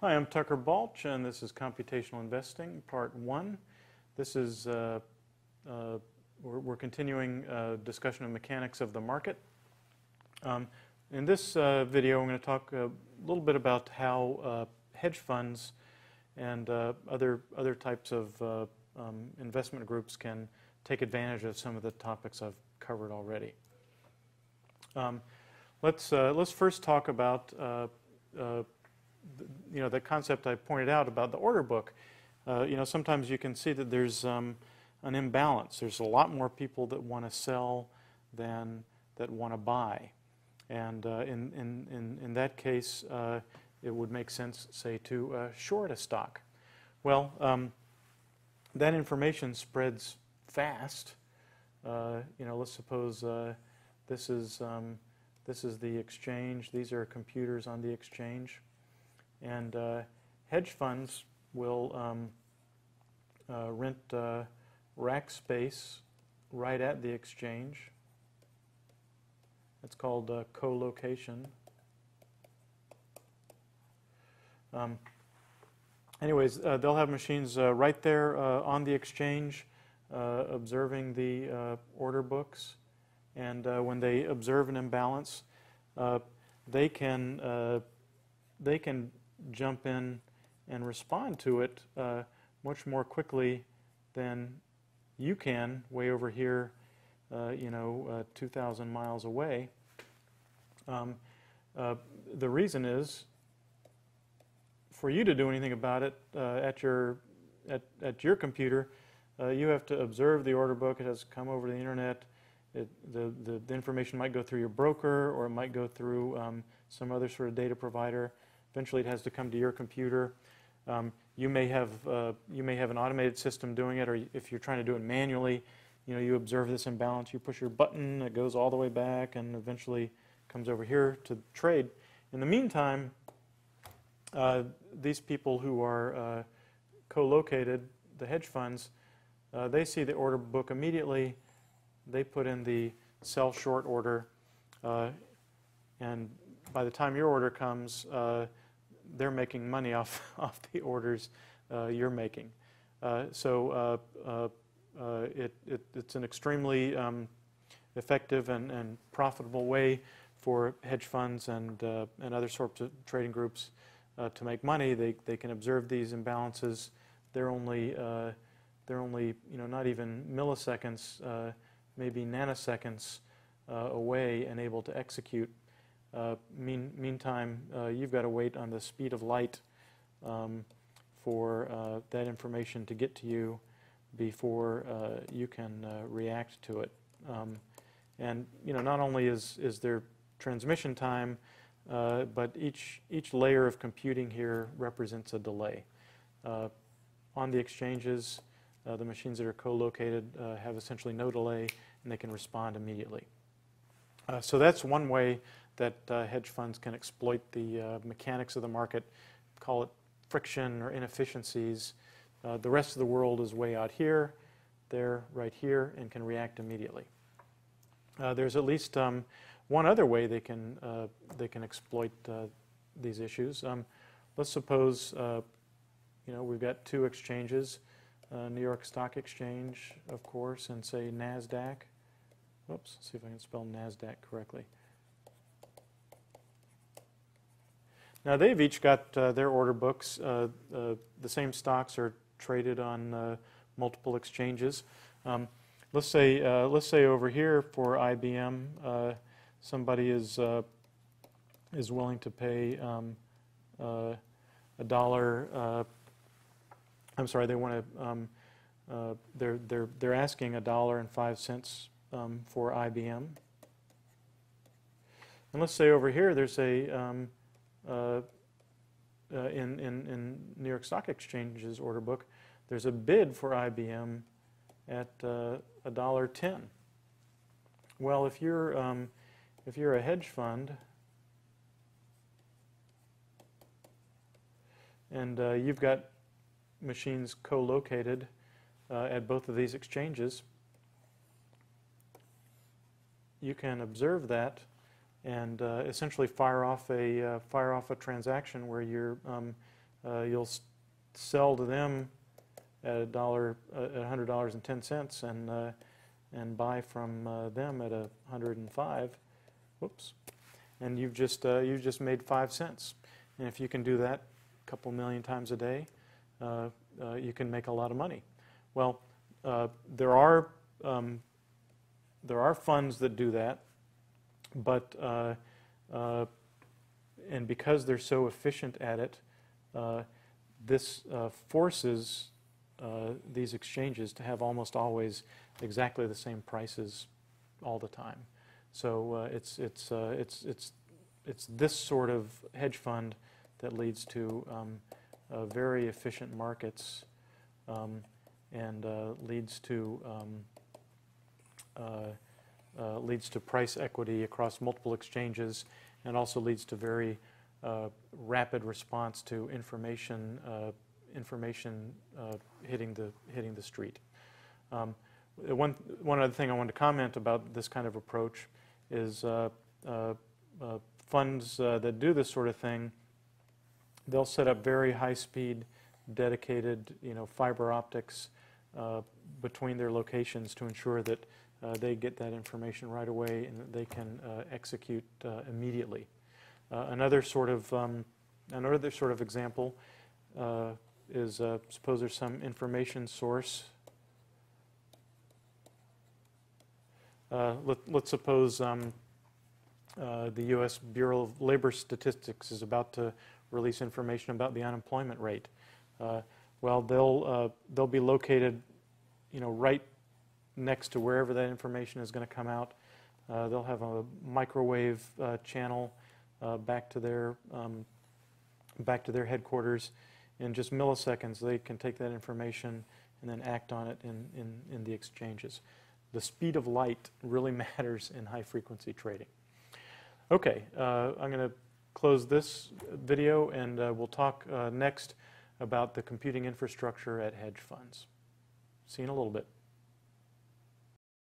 Hi, I'm Tucker Balch, and this is Computational Investing, Part 1. This is, we're continuing discussion of mechanics of the market. In this video, I'm going to talk a little bit about how hedge funds and other types of investment groups can take advantage of some of the topics I've covered already. Let's first talk about the concept I pointed out about the order book. Sometimes you can see that there's an imbalance. There's a lot more people that want to sell than that want to buy. And in that case, it would make sense, say, to short a stock. Well, that information spreads fast. Let's suppose this is the exchange. These are computers on the exchange. And hedge funds will rent rack space right at the exchange. It's called co-location. They'll have machines right there on the exchange observing the order books. And when they observe an imbalance, they can jump in and respond to it much more quickly than you can way over here, 2,000 miles away. The reason is, for you to do anything about it at your computer, you have to observe the order book. It has to come over the internet. The information might go through your broker, or it might go through some other sort of data provider. Eventually, it has to come to your computer. You may have an automated system doing it, or if you're trying to do it manually, you observe this imbalance, you push your button, it goes all the way back, and eventually comes over here to trade. In the meantime, these people who are co-located, the hedge funds, they see the order book immediately. They put in the sell short order, and by the time your order comes, they're making money off the orders you're making. It's an extremely effective and profitable way for hedge funds and other sorts of trading groups to make money. They can observe these imbalances. They're only not even milliseconds, maybe nanoseconds away and able to execute. Meantime, you've got to wait on the speed of light for that information to get to you before you can react to it. And not only is there transmission time, but each layer of computing here represents a delay. On the exchanges, the machines that are co-located have essentially no delay, and they can respond immediately. So that's one way that hedge funds can exploit the mechanics of the market, call it friction or inefficiencies. The rest of the world is way out here. They're right here and can react immediately. There's at least one other way they can exploit these issues. Let's suppose we've got two exchanges, New York Stock Exchange, of course, and say NASDAQ. Oops, see if I can spell NASDAQ correctly. Now they've each got their order books. The same stocks are traded on multiple exchanges. Let's say over here for IBM, somebody is willing to pay $1. I'm sorry, they want to. They're asking $1.05 for IBM. And let's say over here there's a in New York Stock Exchange's order book, there's a bid for IBM at $1.10. Well, if you're a hedge fund and you've got machines co-located at both of these exchanges, you can observe that and essentially fire off a transaction where you're you'll sell to them at $100.10 and buy from them at $105. Whoops, and you've just made 5 cents. And if you can do that a couple million times a day, you can make a lot of money. Well, there are funds that do that, but and because they're so efficient at it, this forces these exchanges to have almost always exactly the same prices all the time. So it's this sort of hedge fund that leads to very efficient markets and leads to price equity across multiple exchanges, and also leads to very rapid response to information hitting the street. One other thing I wanted to comment about this kind of approach is funds that do this sort of thing, they'll set up very high-speed, dedicated, fiber optics between their locations to ensure that they get that information right away and that they can execute immediately. Another sort of example is suppose there's some information source. Let's suppose the U.S. Bureau of Labor Statistics is about to release information about the unemployment rate. Well, they'll be located, right next to wherever that information is going to come out. They'll have a microwave channel back to their headquarters. In just milliseconds, they can take that information and then act on it in the exchanges. The speed of light really matters in high-frequency trading. Okay, I'm going to close this video, and we'll talk next about the computing infrastructure at hedge funds. See you in a little bit.